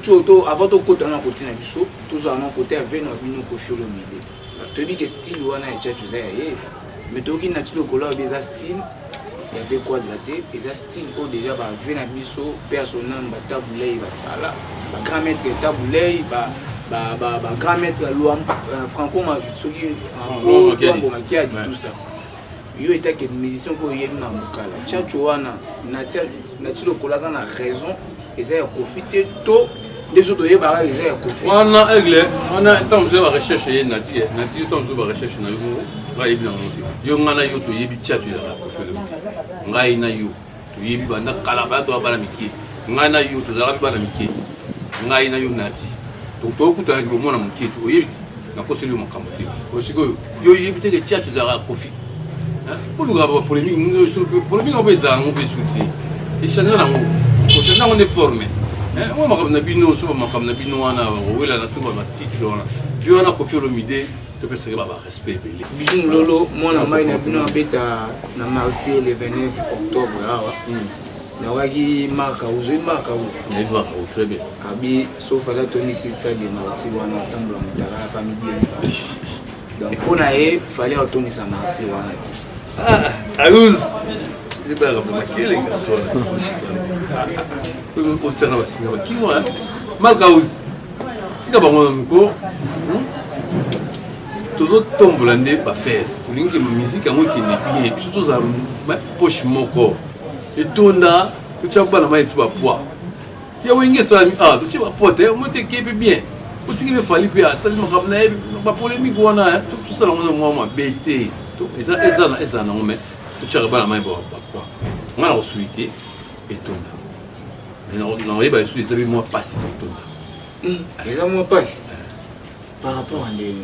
tout avant de côté on a côté na biso tous on a côté avec nos bino Koffi Olomide tu dis que style wana et tu sais mais tu dis na tu le couleur des style il y avait quoi de la tête des style au déjà ba venir na biso personnel ba tabulei ba sala ba grand maître tabulei ba grand maître franco ma soki franco bongo makia tout ça yo était que musicien ko yema mukala chacho wana na tu le couleur na raison et ça profiter tôt les autres yeba ils ont profité on a tant de recherche nati tant de recherche na yo ga yebina ngoto yo ngana yo to yebi tchatu ya Koffi ngai na yo to yebi banda kala ba to bana miki ngana yo to zala bana miki ngai na yo nati to kuta ngo mona miki to yebi na ko selu makamti osiko yo yebi te tchatu ya Koffi pour le gaba polémique sur polémique on beza on peut soutenir et channel na ngo ko channel on est formé on m'a comme nabino so m'a comme nabino wana wela na tuba ba titre wana yo wana Koffi Olomide to peut se ba respect belé bijou lolo moi na mai na bino abeta na mardi le 29 octobre awa na waki marka uzo marka u na va très bien abi sauf à la Tony sister de mardi wana tambla mutara pa midi donc on a fallait retourner sa mardi wana Aouz c'est pas grave quel les garçons on tient là singa qui moi marka Aouz singa bango mko tout tombe l'année pas faire lingi musique à moi qui n'est bien surtout ça poche moko et tonda tu as pas la main tu vas poids ya wenge ça tu vas porter moi te kepe bien tu qui me fallait bien ça me ramène pas polémique wana tout ça moi bêté et ça non mais tu as pas la main pour quoi on a souhaité et tonda non il va souhaiter ça moi passe tonda les moi passe par rapport à les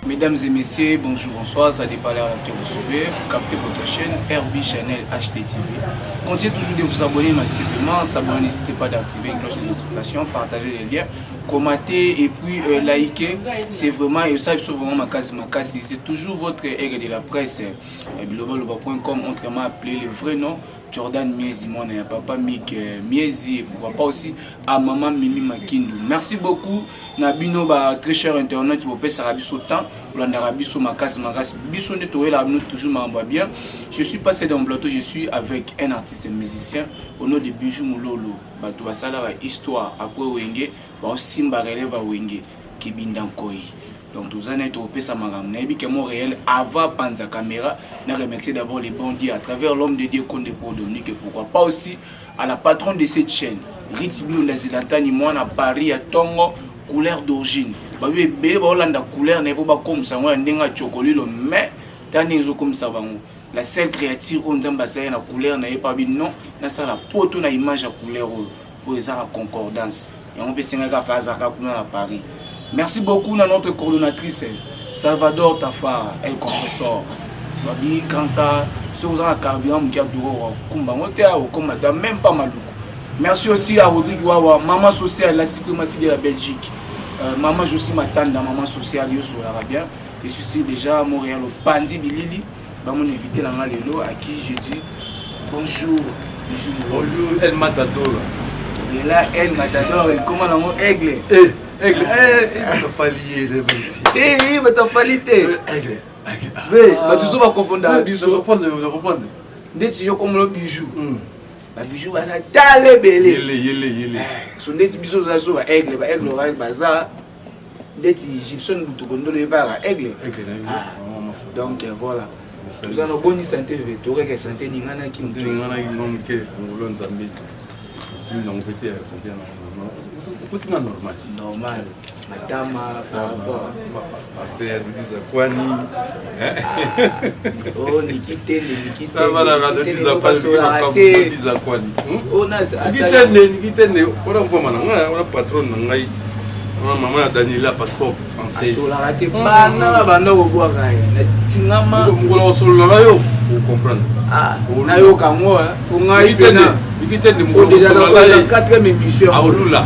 Mesdames et messieurs, bonjour, bonsoir, ça dépend de la que vous suivez. Vous captez votre chaîne RB Channel HDTV. Continuez toujours de vous abonner massivement. S'abonner, n'hésitez pas d'activer une cloche de notification, partager les liens, commenter et puis liker. C'est vraiment, et ça, c'est vraiment ma casse. C'est toujours votre aigle de la presse. Globaloba.com, autrement appelé le vrai nom. Jordan Miezi, mon papa Mick Miezi, pourquoi pas aussi à maman Mimi Makindu. Merci beaucoup. Nabino ba très cher internet pour payer Arabi Sautan, l'Arabi sur ma case, Bisso nettoyer la nous toujours m'envoie bien. Je suis passé dans le plateau, je suis avec un artiste et musicien au nom de Bijou Moulolo. Bah tu vas ça là histoire après Wenge, bah Simba relève à Wenge qui bindankoi. Donc tous les ans, ça m'a ramené. Et puis réel avant Panza caméra, n'a remercié d'abord les bons dieux à travers l'homme de Dieu qu'on est pour Dominique et pourquoi pas aussi à la patronne de cette chaîne. Ritibilo Lazilantani, moi à Paris à Tongo, couleur d'origine. Bah oui, bébé, Hollande couleur n'est pas comme ça, moi un dingue chocolat, mais t'as des comme ça va. La seule créature on dit que la couleur n'est pas bien non, na ça la poto na image à couleur pour les la concordance. Et on peut s'engager à faire ça à Paris. Merci beaucoup à notre coordonnatrice Salvador Tafara, elle compressor. Babi Kanta, sur un carburant qui a duré Kumba, même pas Maloukou. Merci aussi à Rodrigue Wawa, maman sociale, la suprématie de la Belgique. Maman Josie Matanda, maman sociale, yo sur l'Arabien. Je suis déjà à Montréal, au Bandi Bilili. Mon invité là, à qui je dis bonjour. Bonjour, El Matador. Et là, El Matador, comment on a aigle? Aigle, il va fallier. Il va fallier. Aigle. Oui, tu vas confondre avec Bijou. Vous comprenez? Dès que tu comme le bijou. Bijou va t'aller belé. Yélé. Son des bisous là sur aigle, aigle bazar. Dès que Egyptian tu connais pas aigle. Donc voilà. Nous avons bonne santé, tu aurais que santé ni ngana qui nous dit ngana qui nous que ngolo nzambe. Si nous pété santé c'est normal. Madame par rapport à faire des kwani. Oh nikite. Voilà, des kwani. Oh na nikite on a vraiment on a patron ngai. Maman a Daniela passeport français. Sur la raté pas na banda ko boire na tingama ngolo solo la yo pour comprendre. Na yo kango ko ngai tena nikite de ngolo solo la 4e émission a olula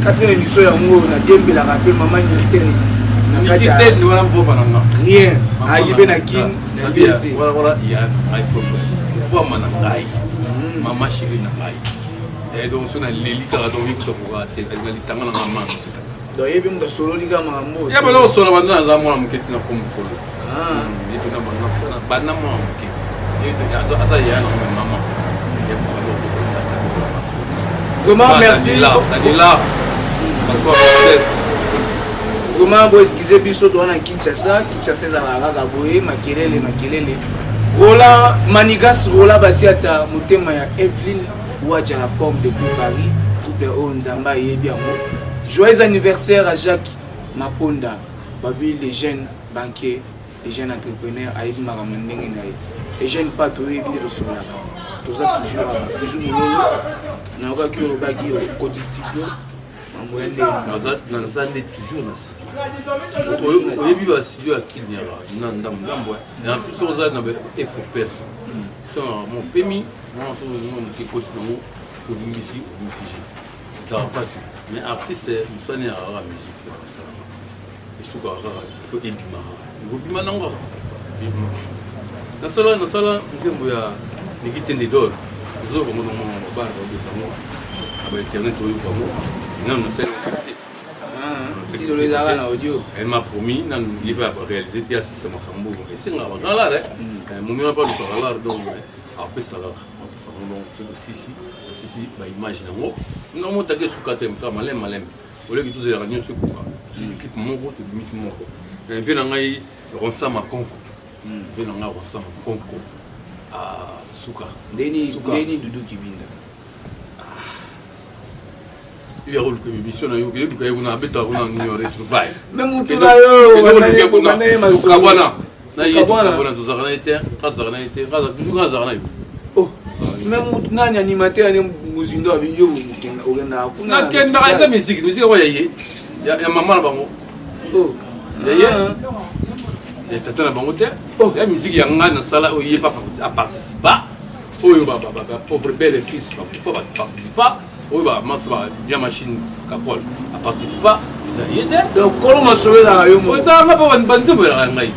4e émission ya ngo na dembe la rappel maman militaire Nikite ni wana mfo bananga. Rien. Ayibe na kin. Voilà, il y a un problème. Faut manangai. Maman chérie na ngai. Et donc on a leli ka donc il faut pouvoir c'est elle dit tanga na maman. Donc yebi mu solo liga mambo. Ya bana solo bana za mwana muketi na komukolo. Ah. Il faut na bana mwana muketi. Il y a ça y a na maman. Vraiment merci. Là. Vraiment bon excusez biso to na Kinshasa za la boye makelele. Roland Manigas Roland Basiata motema ya Evelyne Ouadja la pomme depuis Paris tout les hauts nzamba yebi yango. Joyeux anniversaire à Jacques Maponda, babi les jeunes banquiers, les jeunes entrepreneurs aïdi makambo ndenge na ye. Les jeunes pas to yebi de sola. Tout ça toujours mololo. Na ba ki robaki côté studio. Dans un toujours na oyebi ba studio ya Kinyara na ndambo et en plus on a na effort perso ça mon pemi moi on qui continue pour musique ça va passer mais artiste ça n'est pas la musique il faut ébima ngobima nanga na sala ngembo ya nikitende dor zo ko mo ba de tango aba internet oyo ko mo non c'est si le les arana audio elle m'a promis nan il va réaliser tia système kambo et c'est là là mon mien pas de là donc après ça là donc c'est si ba image nango non mo tagé sur katem ka malem au lieu que tous les réunions se coupa l'équipe mongo to demi mongo mais vient ngai Ronstam Makonko vient ngai Ronstam Makonko à Souka Deni Doudou Kibinda. Il y a une mission à Yogi, qui est une habitat à ignorer tout va. Même tout là, même nani animateur ni muzindo abinyo ogenda kuna kenda kaza musique oyaye ya mama bango oh yaye ya tata na bango te ya musique ya ngana sala oye pas à participer oyo baba pauvre belle fils pas faut participer oyo ba masba ya machine kapol à participer ça y est donc comment sauver la yo mo ça ma pas banze mo ya ngai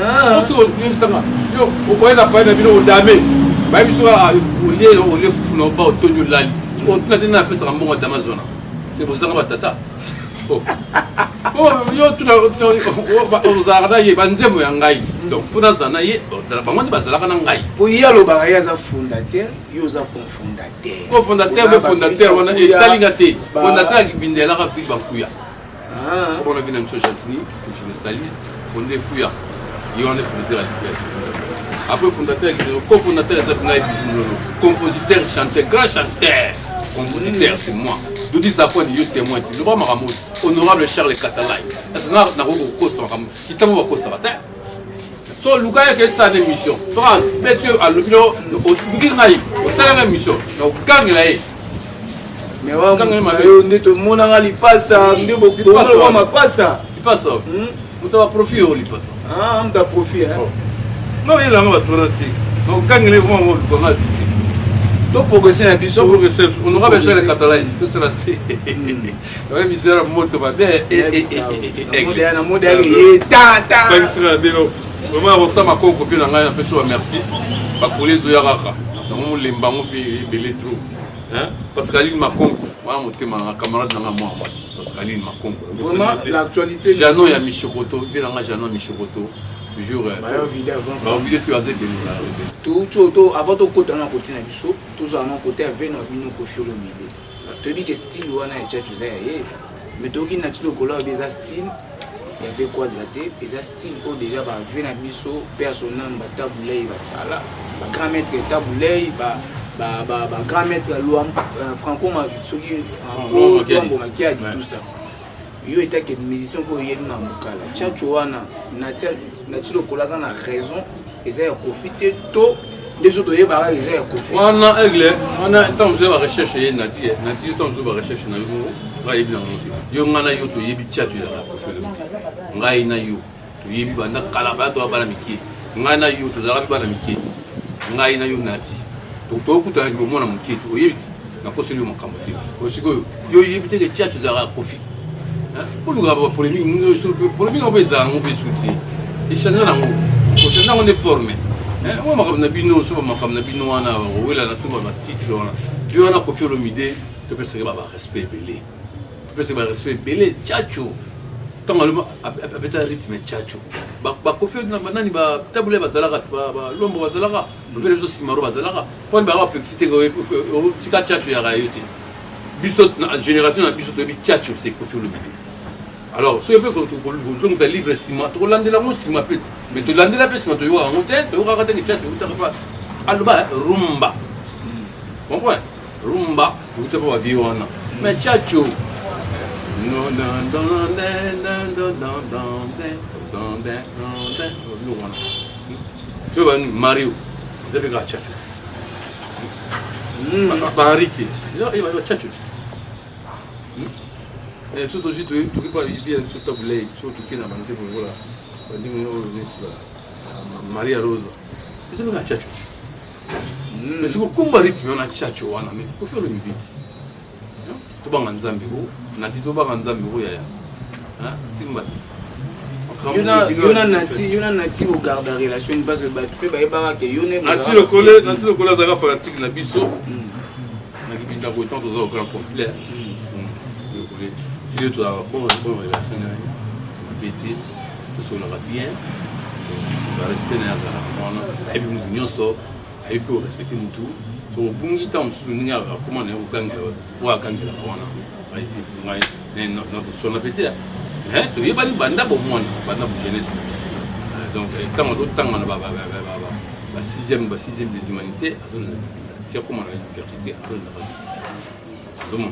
ah so yo sanga yo o ko ena pa na bino dame ba biso o le funo ba otonyo lali on tena pesa mbongo d'Amazon c'est pour ça que batata oh yo tuna o zara ye banzemo ya ngai donc funa zana ye bango bazala kana ngai po yalo ba ya za fondateur yo za fondateur wana etalinga te fondateur ki bindela ka fi bakuya ah on a vu même Chantini je le salue fondé kuya yo on est fondateur après fondateur cofondateur de compositeur chanteur grand chanteur compositeur c'est moi je dis ça point de témoin je vois Maramo honorable Charles Catalay est-ce que na ko costa qui tamo ba costa bata so luka que ça émission so monsieur à l'opinion au ngai au sala émission donc gangela mais wa ndeto mona ngali pasa ndebo ko ma pasa pasa muto profit au li pasa ah on da profit hein non il a pas trop dit donc quand il est vraiment bon to progresser na biso on aura besoin de catalan tout cela c'est ouais misère moto ba na modèle ta pas sera bino vraiment on ça ma conco bien nga un peu so merci ba coller zo yaraka donc on lemba on fait belé trop hein parce qu'Aline Makonko moi mon thème ma camarade na moi parce qu'Aline Makonko vraiment l'actualité Jano ya Michokoto bien nga Jano Michokoto jour vidéo tu as dit tout avant de côté on a côté na biso tout ça mon côté avec nos bino ko fiolo mide to dit que style wana ya tchatch za ye mais to ki na tilo kola des style il y avait quoi de la tête des style au déjà ba vena biso personnel ba tabulei ba sala ba grand maître tabulei ba grand maître Luam Franco Makisoki Franco Makiadi tout ça yo était que musicien ko yeli na mukala tchatch wana na tilo kola za na raison et ça profiter to les autres y ba ils ont profité on a aigle on a tant de recherche et nati tant de recherche na yo va y bien yo ngana yo to yebi tchatch ya ko fele ngai na yo to yebi banda kala ba to bala miki ngana yo to zara bala miki ngai na yo nati to kuta yo mona miki to yebi na ko selu makamoti ko siko yo yebi te tchatch za profit Pour nous avoir polémique, on peut sauter. Et changer nango, pour changer on est formé. Moi ma comme bino, so ma comme bino wana, wela na tuba ma titre wana. Tu wana ko fi l'omide, tu peux se ba respect belé. Tu peux se ba respect belé, tchacho. Tant maluma avec un rythme tchacho. Ba ko fi na nani ba tabule ba zalaka ba lombo ba zalaka. Ba fait les simaro ba zalaka. Pour ba complexité ko tika tchacho ya rayote. Bisot na génération na bisot de tchacho c'est ko fi l'omide. Alors, si vous avez un livre, tu as un livre, mais tu as un livre, tu as un livre, Alba, rumba. Vous comprenez? Rumba, vous avez pas vu. Mais tchacho. Tu vois, Mario, vous avez un tchacho. Barrique. Il y a un tchacho. Et surtout si tu n'as pas ici sur ta blague, surtout qui n'a pas de voilà, Maria Rosa. C'est un tchacho. Mais c'est comme un rythme, on a tchacho, mais il faut faire le midi. Tu vas en Zambie, tu vas en Zambie, c'est il y a nati au garde la relation parce que tu fais pas que il y a nati le collègue ça fanatique na biso na qui binda ko tant au grand complet. Si tu as une bonne relation, tu vas bien, tu vas rester dans la vie, tu vas respecter tout. Tu vas bien temps, tu vas comment on est gang, ou à gang notre son appétit. Tu vas pas dire banda pour moi, banda pour jeunesse. Donc tant on va la sixième des humanités, c'est comme on a l'université. Donc,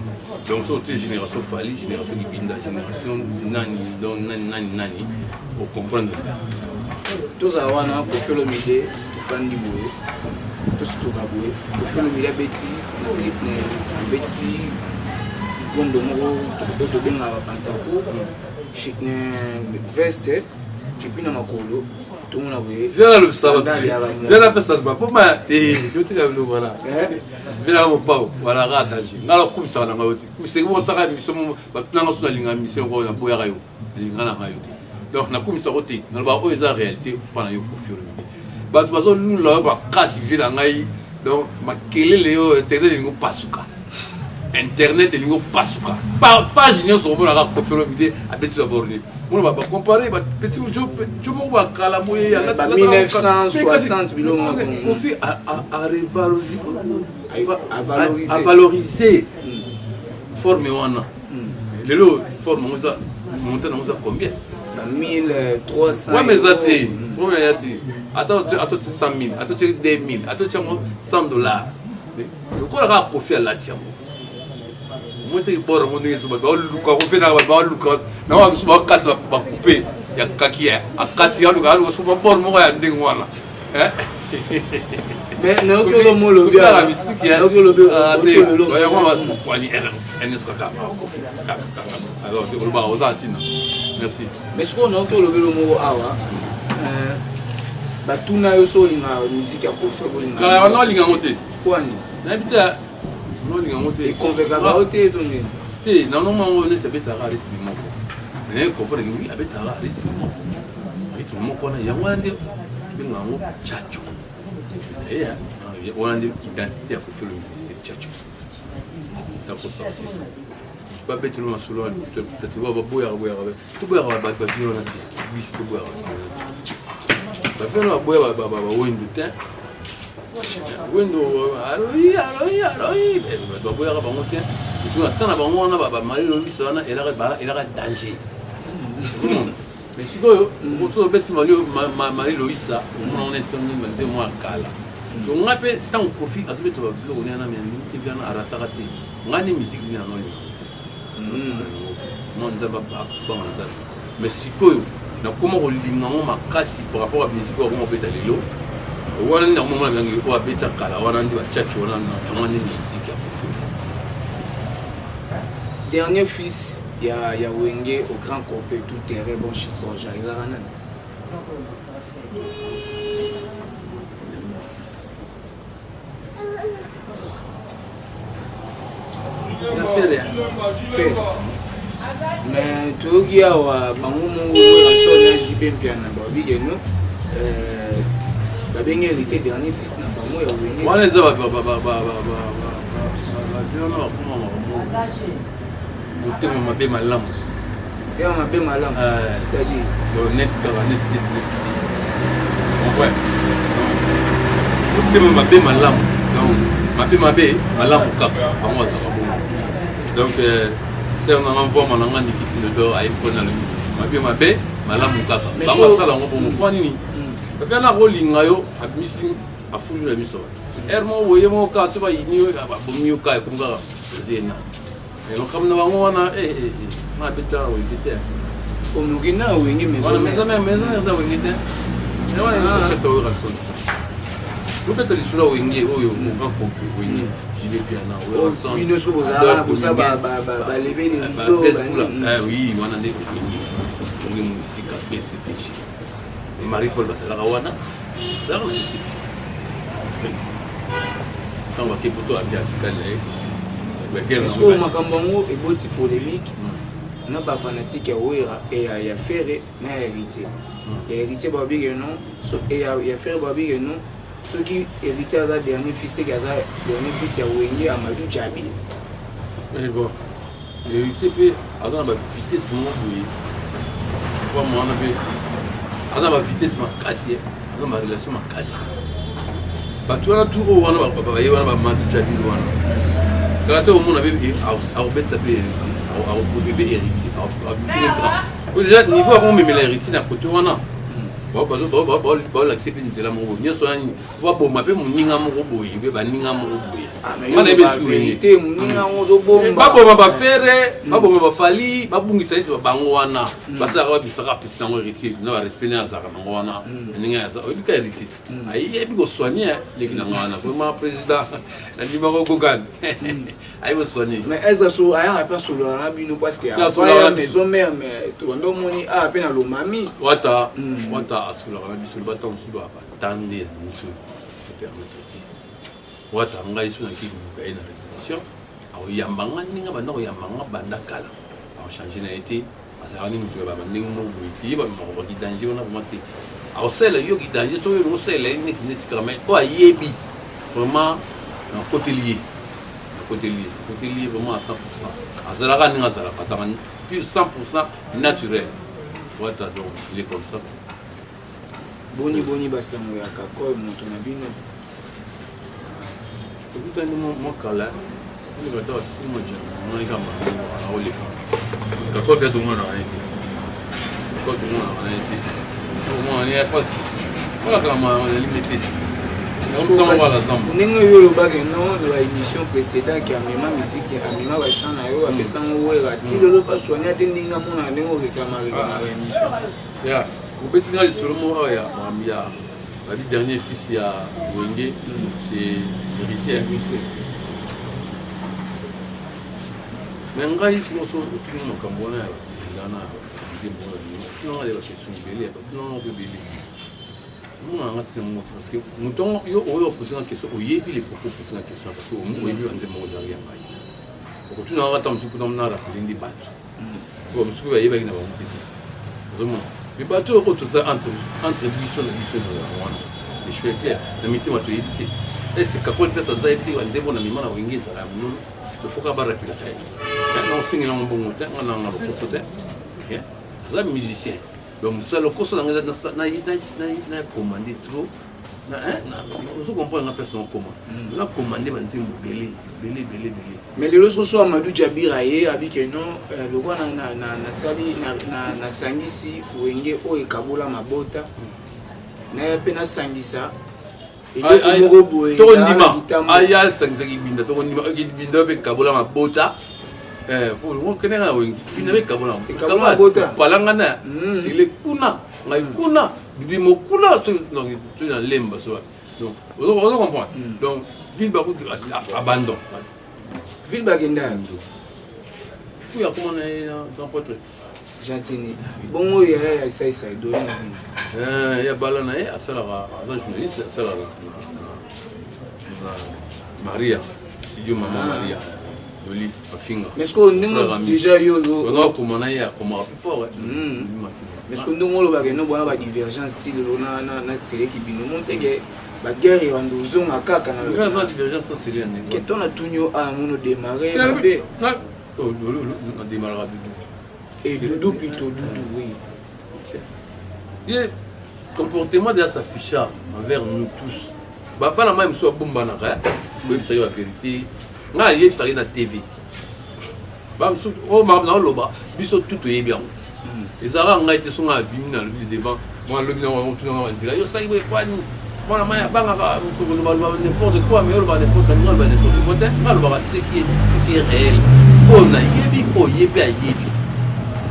c'est une génération Fali, génération Ibinda, génération Nani, pour comprendre. Tous les gens qui font le métier, qui font du boulot, tous les gens qui font le métier, Betty, Gondomoro, qui font le métier, veste, qui puis dans ma colo, tout le monde a vu. Viens le savoir. Viens la personne, pour moi, c'est ce que nous voilà. Viens au pau, voilà, radage. Alors, comme ça, on a eu. C'est bon, ça va, nous sommes maintenant sur la ligne à mission, on a beau rayon. Donc, on a comme ça, on a beau la réalité pendant le coup furieux. Bah, tu vas nous là, on va casser vite en aïe. Donc, ma quelle est le internet, il n'y a pas souka. Internet, il n'y a pas souka. Pas génial, sur le rap pour faire une idée à petit abordé. On va comparer, petit jour, tout le monde va calamouiller. 1960, on fait à valoriser. Forme wana. Les lots, forme, on a combien? 1300. Ouais, mais ça, combien y a-t-il? Attends, 100 000, attends, 2 000, attends, $100. Le quoi la profit à la tienne? Moi, je suis bon, je suis bon, je suis bon, je suis bon, couper. Il y a kaki, à 4 ans, je suis bon, je suis bon, mais non, que le mot le bien, la mystique, il y a que le bien. Alors, je vais vous merci. Mais ce qu'on a que le mot awa, tout n'a eu sur la musique à profiter. Car on a l'ingamoté. Quoi? N'habite et convaincre non, on est avec un rythme. Mais comprenez, oui, avec un rythme. Rythme, on a yamande, on a tchacho. Et on a une identité à faire c'est tchacho. T'as pour ça. Pas bête le masolo, tu vas boire, tu bois à battre, tu vas tu bois. Tu vas faire boire, window teint. Window, aloi, tu vas boire à monter. Tu vas attendre avant moi, on a Marie Lovis, elle a danger. Mais si vous avez bête Marie Lovis, on est moi à Kala. Donc on a fait tant de profit à tout le monde, on est en Amérique, qui vient à Ratarati. On a des musiques bien en ligne. Mais si quoi, comment on lit ma casse par rapport à la musique, on peut aller là. On a un moment où on a bêta kala, on a un tchatch, on a une musique. Dernier fils, il y a Wenge au grand compé tout terrain bon chez Borja. Il a fait rien. mais toki awa bango mongo rasona JP Mpiana babi geno babenge héritier dernier fils na bango ya wenge wana eza motema mabe malamu tema mabe malamu c'est-à-dire net kaka net ouais motema mabe malamu donc mabe malamu kaka bango azaka bongo donc c'est on a envoie mon angani qui le dort à ipona le mabe malamu kaka bango sala ngo bongo kwa nini papa na rolinga yo abisi afulu la miso ermo woye mo ka to ba yini ba bonyo ka ko ngara zena et on comme na bango wana ma beta wo c'était on nous gina wenge maison maison za wenge te et wana ko to rason lu beta li sura wenge oyo mo ka ko wenge jibe piana o ino so bozala boza ba lever les dos oui wana ne wenge musika PCPG Marie-Paul Basalaka wana ça on est quand on va kepoto a bien article est-ce que makambango et boti polémique na ba fanatique ya wera et ya faire na héritier héritier babi non so et ya faire babi non ceux qui héritier à dernier fils et gaza dernier fils ya wenge Amadou Djabi mais bon héritier peut avoir ba vitesse mon boy pour moi on a ana ba vitesse makasi ana ba relation makasi bato wana tout o wana ba ye wana ba Amadou Djabi wana quand on a bébé au bête s'appelle au bébé héritier au déjà niveau on met l'héritier à côté wana ba l'accepter nzela mo nyoso ani wa bo mape muninga mo boyi be baninga mo boyi mana be vérité muninga mo zo bomba ba bo ba fere ba bo ba fali ba bungisa ite bango wana basaka ba bisaka pisa ngo héritier na ba respecter na saka ngo wana ninga ya o bika héritier ai ebi go soigner les gina wana vraiment président na numéro gogan ai go soigner mais est-ce que aya pas sur la bino parce que la maison mère mais to ndo moni a peine lo mami wata asula la biso ba tom suba ba tande musu permettre wata ngai suna ki buka ina révolution au yambanga ninga banda ko yambanga banda kala au changer na été asa ni mutu ba ninga mo buti ba mo ba ki danger na mati au sele yo ki danger so yo no sele ni ki neti kama ko ayebi vraiment na côté lié vraiment à 100% azala ninga azala patanga plus 100% naturel wata donc il est comme ça boni basango ya kako moto na bino tout ni mo kala ni ba to si mo je mo ni kama na ole ka kako ga dunga na niti ko dunga na niti so mo ni pas wala kama limité ndenge oyo olobaki non la émission précédente qui amema musique amema bachant na yo apesango wera ti lelo pasoigné ate ndenge amona ndenge orekamaka émission ya obetinga lisolo mo ya babi dernier fils ya wenge c'est héritier mais ngai simoso otuni makambo wana ezana nzembo oyo nanga question ebele nanga ebele on a parce que mouton yo posé une question oyebi les propos posé une question parce que on oyebi on demande aux arrière ngai donc tu n'auras pas msuku na rappeler ndi bato ko msuku ba yeba ina ba mupiti vraiment les bateaux autres entre division na wana les choix clairs na mitima to yebite et c'est kakol pesa za eti on demande na mimana wengeza la muno il faut ka ba rappeler tay on signe na mbongo tay on a ba kosote ok za musicien donc ça le cours na commander trop na on comprend la personne comment na commander banzimbo belé mais le soso Amadou Djabi raye abike non le quoi na sali na sangisi wenge o ekabula mabota na pe na sangisa et ko boye to ndima aya sangisa kibinda to ndima kibinda pe kabula mabota pour moi que na wengi binabe kabula palangana sile kuna ngai kuna bibi mokula to na lemba so donc on comprend donc ville ba ko abandon ville ba genda tu ya comment dans portrait gentini bongo ya sai do ya balana ya sala journaliste sala Maria studio maman Maria Yoli, Mafinga. Mais est-ce qu'on a déjà eu on a commandé à comment plus fort. Mais est-ce qu'on a eu une divergence style na série qui nous montre que la guerre est en dozon à Kaka. La divergence c'est là. Qu'est-ce qu'on a tout à mon démarrer? On démarrera Doudou. Et Doudou plutôt Doudou, oui. Le comportement de s'afficher envers nous tous. Pas la même soit bomba na rien. Oui, ça y est la vérité. Na yé ça y est na TV. Bam sou o mam na loba. Biso tout est bien. Les arabes ont été sont à bimina le devant. Moi le bien on tout on dit là yo ça y est quoi ni. Moi la main banga n'importe quoi mais on va n'importe quoi va n'importe quoi. Mal va ce qui est réel. On a yebi ko yebi a yebi.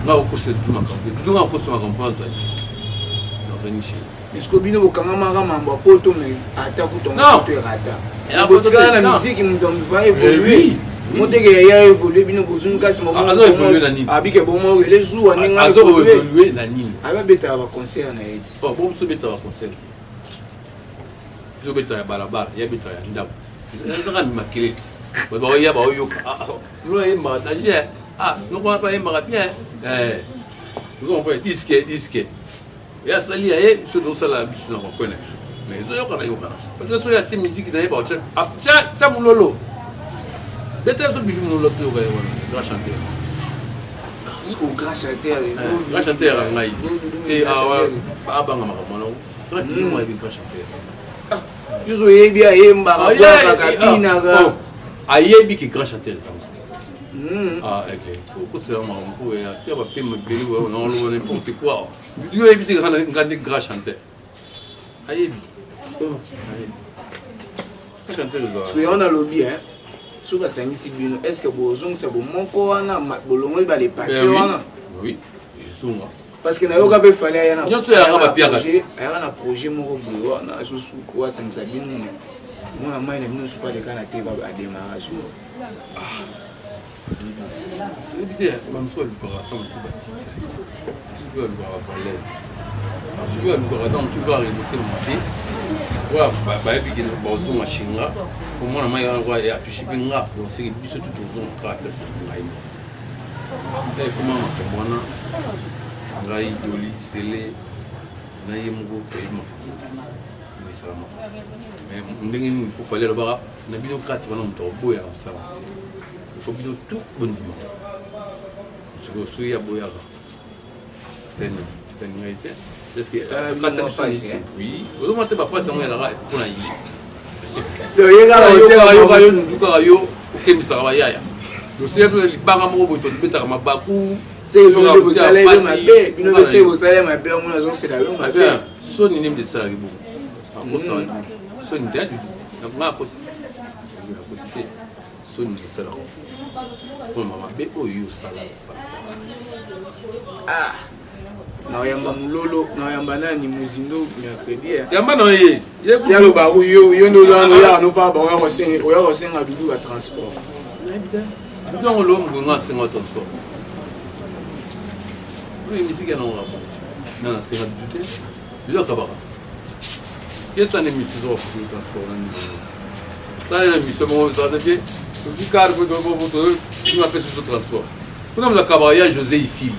Na ko se tout ma comprendre. Tout ma ko se ma comprendre. Est-ce que bino bokanga mambo poto mais ata kutonga to rata. La musique nous va évoluer. Monte que ya évoluer bino kozunga si mo. Abi ke bomo les jours ninga évoluer na nini. Aba beta ba concert na eti. Oh bon so beta ba concert. So beta ya balabala, ya beta ya ndabo. Nzaka ni makeleti. Ba ya ba yo. Lo ya ma taje. Non on pas ma bien. Nous on peut disque. Ya sali ya so do sala bisu na ko na. Mais so yo kana yo kana. Parce que so ya ti musique na ba o cha mulolo. Beta so bisu mulolo to ga wona. Grand chanteur. Est-ce que grand chanteur grand chanteur ngai. Et ba banga makamano. Grand moi bi grand chanteur. Yuzo yebi ayemba ka kabina ga. Ayebi ki grand chanteur. C'est vraiment un peu. Tu vas pas me bénir, on a n'importe quoi. Tu as évité de grand chanteur. Aïe. Chanteur. Parce qu'on a lobby, hein. Sur la scène ici, est-ce que vous c'est bon mon corps, bolongo va les passer. Oui, ils sont là. Parce que na yoga be fallait ayana. Yo so ya ngaba pia ka. Ayana projet moko boyo na so su kwa 500 binu. Moi na mai na binu su pas de kana te ba a démarrage. Je disais, même soit le coraton, tu vas titre. Tu vas le parler. Tu vas le coraton, tu vas récolter le matin. Voilà, bah, et puis qu'il y a un boson à Chinga. Pour moi, il y a un roi et à Tuchipinga. Donc, c'est que tout au zone craque, c'est un raïm. Et comment on fait moi, on a idoli, scellé, naïmgo, paiement. Mais ça va. Mais on pour faire le bar, on a bien 4 ans de boya, ça va. Il faut bien tout bon dimanche. Parce que si y a boya, c'est une réalité. Parce que ça la vie pas ici. Oui. Vous montez pas pas ça on est là pour la y. Yo kemi sara ya. Donc c'est le banga mo bo to beta ma baku. C'est le vous allez ma bé, bino be c'est vous allez ma bé on a donc c'est la ma bé. So ni nim de sara ki bo. Ako so ni dadu. Donc ma ko so ni sara. Pour ma bé o yo sala. Na yamba mulolo na yamba nani muzindo mercredi yamba no ye yalo ba yo no ya no pa ba o ya senga dudu ba transport dudu on lo ngunga senga transport oui mi siga no rapport na senga dudu dudu ka ba qu'est-ce ne mi tizo pour transport ça est mi somo ça de du car pour tu m'appelles sur transport pour nous la cabaya José Ifili.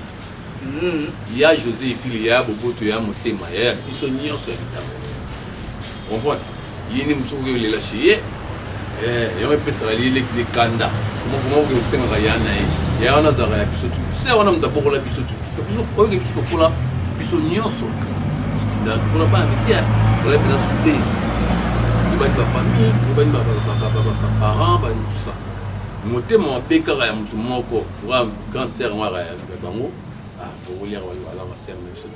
Il y a José et puis il y a beaucoup de motema, il y a qui sont nions sur on voit il y a une chose qui est lâchée et on peut se rallier les candidats comment vous faites un rayana il y a un azara qui se c'est on a d'abord la biso tout c'est pour que pour la biso nions sur donc pour la pas avec on la bien soudé il va de famille il va de parents va tout ça motema bekara ya mutu moko wa grand sœur moi ya bango pour lire voilà va faire même chose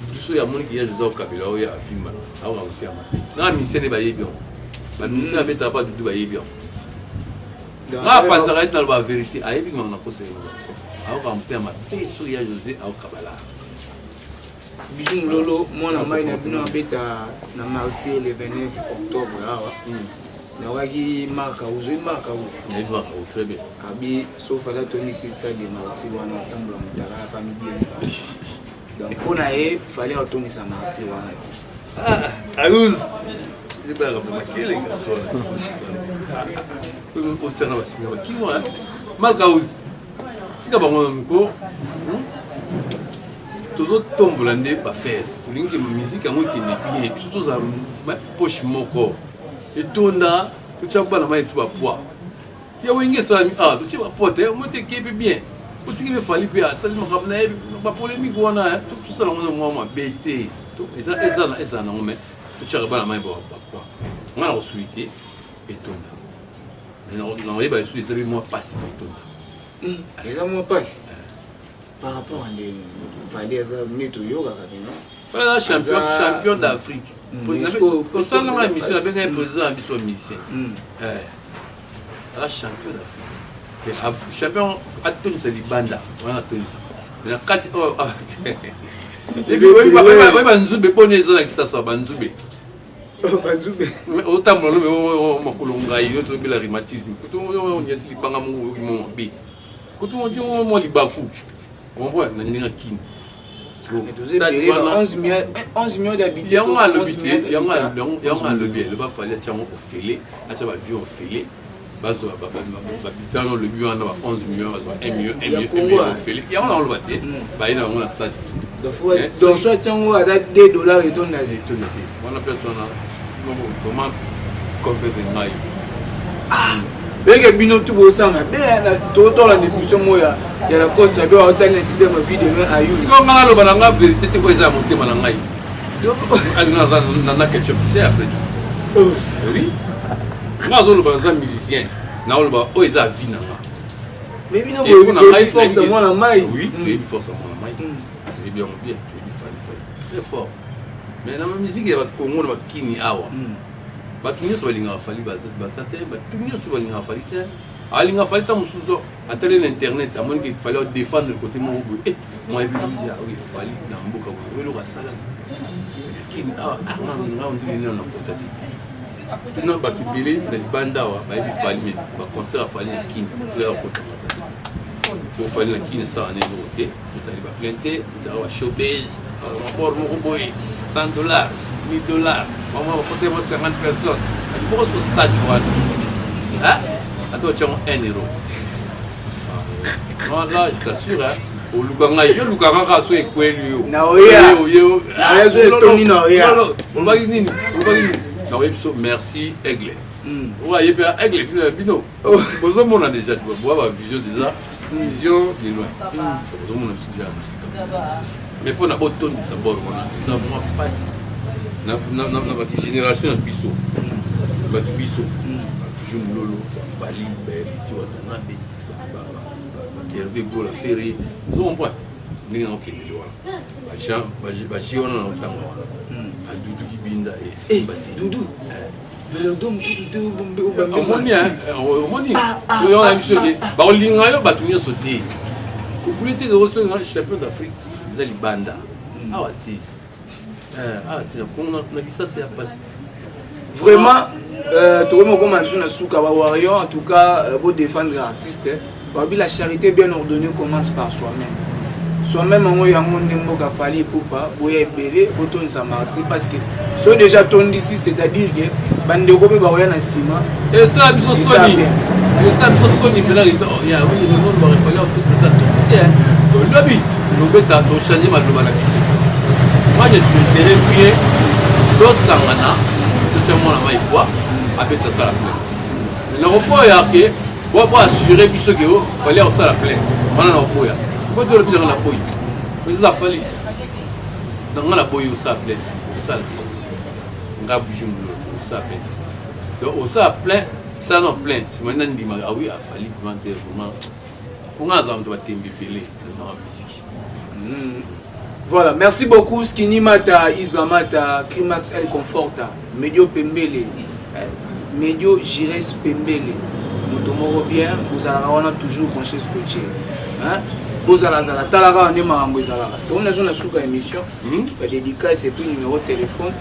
du so ya moni qui a déjà au kabila o ya film a on va na mi sene ba yebion ba mi sene beta pas du ba yebion na pas arrête dans la vérité a yebi ngana ko se a on va faire ma peso ya José au kabala bijou lolo moi na mai na bino beta na mardi le 29 octobre awa na waki marka uzoi marka u na iva au très bien abi sauf à Tony Sister de mardi wana tambula mutara pa midi donc on a fallait Tony sa mardi wana aouz Il va remarquer les garçons. On tient à la qui moi, Malgaouz. Si tu as un peu, tout le temps, on ne pas faire. La musique, moi qui n'est bien, surtout dans ma poche moko. Et tout là, tu as pas la main et tu vas poids. Il y a un gars qui a dit, tu vas porter, moi tu es bien. Tu vas faire bien, ça ne va pas polémique, tout ça, on m'a bêté. Et ça, non, mais tu as pas la main et tu vas poids. On a reçu et tout là. Non, il va essayer de moi passer pour tout là. Les hommes passent. Par rapport à des valeurs météo, voilà, champion d'Afrique. Pour ça, on a mis sur la président de musicien. La champion d'Afrique. Champion à Tunis, c'est Libanda. On a Tunis. Il y a 4 ans. Il y a Nzube, bon exemple, ça ça Nzube. Autant on a eu le rhumatisme. Quand on y a des bangamou, quand on dit on y bakou, on voit on y a qui. 11 millions d'habitants. Il y a un levier. Il va falloir que on fêle, on va vivre au fêle. Base habitants le but on a 11 millions, 1 million, 1 million fêle. Il y a on le bâti. Bah il y a on a ça. Donc soit tiens on a $2 et ton là. On a personne comment conférer maille. Bega bino tout beau sang. Bega tout la discussion moya. Il y a la cause de l'autre système vie de à you. Si on a le balanga vérité c'est quoi ça monter malangai. Donc na ketchup c'est après. Oui. Moi je le balanga musicien. Na le ba o isa vina. Mais bino ko forcément la maille. Oui, il forcément la maille. C'est bien bien, il fallait très fort. Mais dans la musique il y a Congo na kini awa. Batunyo so linga fali basate batunyo so linga fali te alinga fali ta musuzo atele internet amoni qu'il fallait défendre le côté mon moi il dit oui fali na mboka we lo kasala kini nga on dit non potati sinon batubile na banda wa ba fali ba concert fali na kini c'est la potati faut fali na kini ça en est côté tu arrives à planter tu vas showbiz rapport mon boy $100 $1000 maman va porter 50 personnes il faut que ce stade hein attends tu as 1 euro non là je t'assure hein au Lukanga je Lukanga so ekweli na oya na so etoni na oya on va nini na oya biso merci Aigle ouais et Aigle bino bozo mona déjà tu vois la vision déjà vision de loin bozo mona déjà mais pour na botoni ça bon on a moi facile na génération na biso batu biso jumlolo fali bel ti watana be Hervé Gola Ferry on point ni na okende wala ba jiona na otango a Dudu Kibinda et Simbati Dudu Velodome Dudu omoni yo na biso ke ba olinga yo batu nyo sauter ko kulete ko so na champion d'Afrique zali banda awati vraiment tout le monde commence à souka warrior en tout cas pour défendre l'artiste la charité bien ordonnée commence par soi-même on y a un monde qui fallait pour pas pour y belé pour ton samarti parce que c'est déjà ton ici c'est-à-dire que bande ko be ba na sima et ça biso soni mais là il y a oui le monde va falloir tout ça c'est le lobby le beta to changer ma lobana. Moi je suis très bien l'autre sangana tout le monde va y voir avec ça la plaine le repos est arqué pour assurer biso que fallait ça la plaine on a repos ya pour te le dire dans la poille mais ça fallait dans la poille ça plaine ça nga bijumlo ça plaine donc ça plaine ça non plaine c'est maintenant dit ah oui a fallu commenter vraiment pour nga za mto batembe pelé dans la musique. Voilà, merci beaucoup Skinny Mata, Isamata, Climax El Conforta, Medio Pembele, Medio Jires Pembele. Nous tombons bien, vous allez toujours branché scotché. Vous allez à la Talara, on est marrant, vous allez. Comme nous avons une émission, la dédicace et puis numéro de téléphone.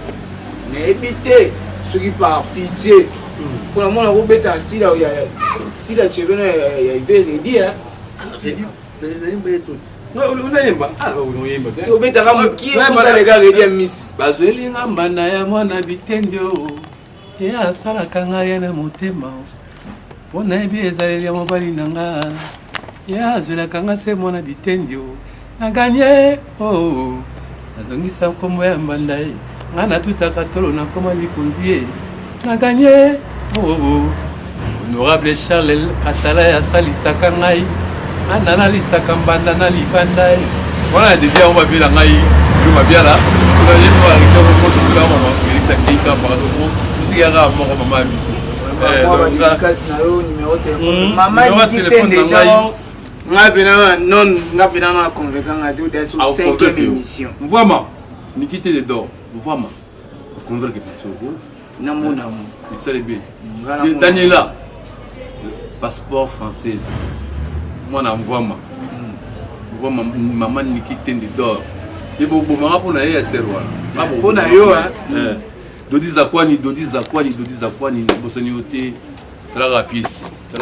Mais évitez ceux qui par pitié. Pour le moment, on a un style où il y a style à Tchéveno, il y a une idée. Unaimba unaimba ubeta kama kiyo kusa lega redia miss bazweli ngamba na ya mwana bitendio ya asalaka ngai na motema mpo nayebi ezaleli ya mobali na nga ya azwelaka nga se mwana bitendi naganye nazongisa nkombo ya mbanda ye nga natutaka tolo na nkoma likonzi ye naganye honorable Charles Katala asalisaka ngai nga nalalisaka mbanda na libanda ye wana ya debi yango babela ngai yo babiala musika moko mama ya biso Maman nga pena na convaincant nga tout d'être sur 5e émission. Vraiment, Nikité de d'or, vraiment. Convaincre Pitsoko. Namo. Il s'est bien. Daniela, passeport français. Moi na vraiment. Vraiment maman Nikité de d'or. Et bon maman pour na ya serwa. Pour na yo hein. Dodi zakwani bosani yote. La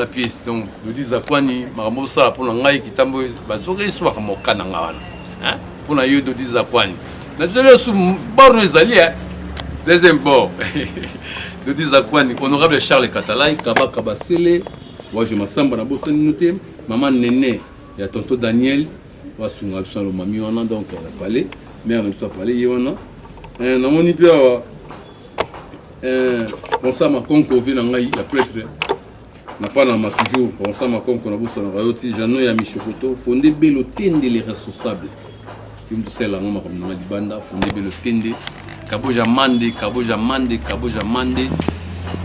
pièce donc nous disons quoi ni maman ça pour l'engager qui tambo bazoka soit comme kananga wana hein pour na yo de disons quoi ni na zelo sous bord les alliés deuxième bord de disons quoi ni honorable Charles Katala kaba sele moi je m'assemble na bosso noté maman Néné et tonton Daniel wa sunga sur le mami wana donc elle a parlé mère ne soit parlé yona na moni pia on ça ma konko vient ngai la prêtre n'a pas na toujours on ça ma konko na bosso na rayoti jano ya mishokoto fondé belo tende les responsables comme tout ça la ngoma comme na libanda fondé belo tende kaboja mande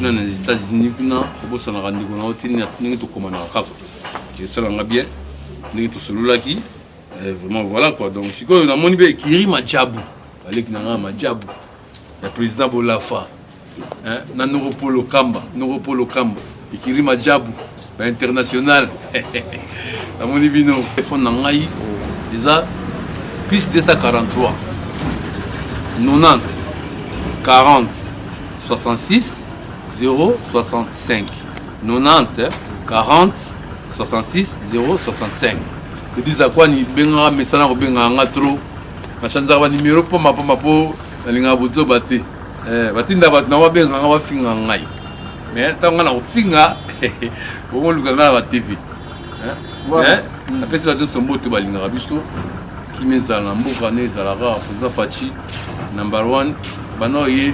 non les États-Unis kuna bosso na randi kuna otini ningi to komana kako je ça nga bien ningi to solulaki vraiment voilà quoi donc siko na moni be kiri majabu avec na majabu le président Bolafa hein na Noropolo Kamba ikiri majabu international na moni bino téléphone na ngai déjà plus 243 90 40 66 065 90 40 66 065 te disa quoi ni benga mesana ko benga nga trop na chanza ba numéro po mapo na linga buzo bate batinda bat na wa benga nga wa finga ngai mais tanga na finga bo luka na ba TV voilà après ça de sombo to balinga biso qui menzala mboka ne zala ra président Fachi number 1 bano ye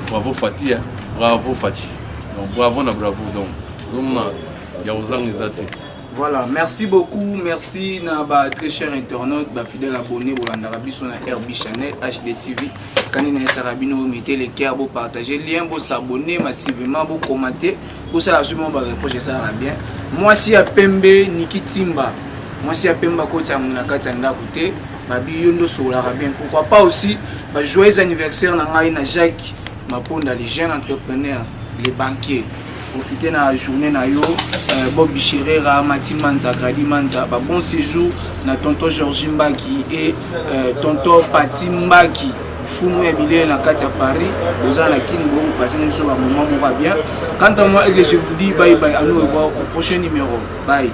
bravo Fatia bravo Fachi donc bravo donc ya ozang ezati. Voilà, merci beaucoup, merci na ba très cher internaute, ba fidèle abonné bolandara biso na RB Channel HDTV. Kani na sarabino mettez les cœurs, vous partagez lien, vous s'abonner massivement, vous commenter, vous ça la suivre ba reprocher ça va bien. Moi si ya Pembe Niki Timba. Moi si ya Pemba ko tsamuna ka tsanda côté, ba biyondo sola bien. Pourquoi pas aussi ba joyeux anniversaire na ngai na Jacques Maponda, les jeunes entrepreneurs, les banquiers. Profitez na journée na yo Bob Bichirera, Mati Manza, Grady Manza, bon séjour na tonton Georges Mbaki et tonton Pati Mbaki. Founou et Bilé na Katia Paris, vous avez la Kingo, vous passez un moment bien. Quant à moi, je vous dis bye bye, à nous revoir au prochain numéro. Bye.